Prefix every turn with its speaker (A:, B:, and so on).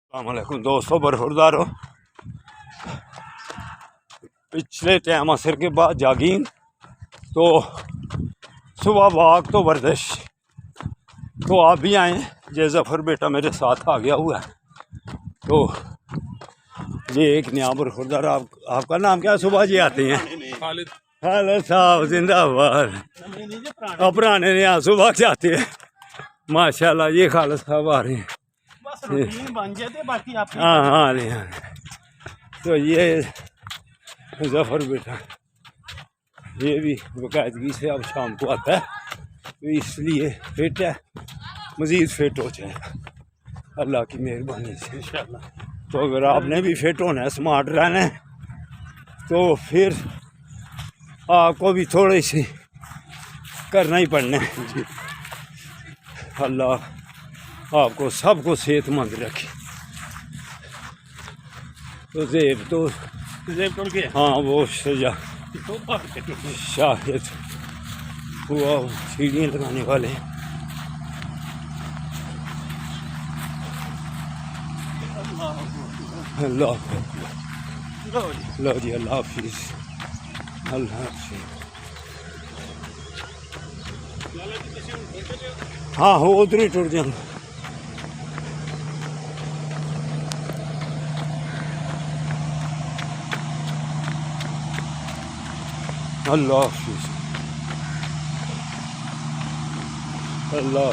A: अस्सलामुअलैकुम दोस्तों, बरखुरदारो। पिछले टाइम असर के बाद जॉगिंग, तो सुबह वॉक तो वर्जिश, तो आप भी आएँ। ये जफ़र बेटा मेरे साथ आ गया हुआ है। तो ये एक नया बरखुरदार। आपका नाम क्या? सुबह जी आते हैं खालिद साहब, जिंदाबाद। पुराने ने यहाँ सुबह के आते हैं माशाल्लाह। ये खालिद साहब आ रहे हैं। हाँ हाँ हाँ। तो ये जफ़र बेटा, ये भी बाकायदगी से अब शाम को आता है, तो इसलिए फिट है, मज़ीद फिट हो जाएगा अल्लाह की मेहरबानी से इंशाल्लाह। तो अगर आपने भी फिट होना है, स्मार्ट रहना है, तो फिर आपको भी थोड़ी सी करना ही पड़ना है। अल्लाह आपको सबको सेहतमंद रखे। तो जेब टूट गया। हाँ वो शायद हुआ, सीढ़ियाँ लगाने वाले। अल्लाह लो जी, अल्लाह हाफिज़, अल्लाह हाफिज़। हाँ हो उधर ही टूट जाएंगे। अल्लाह हाफिज़, अल्लाह।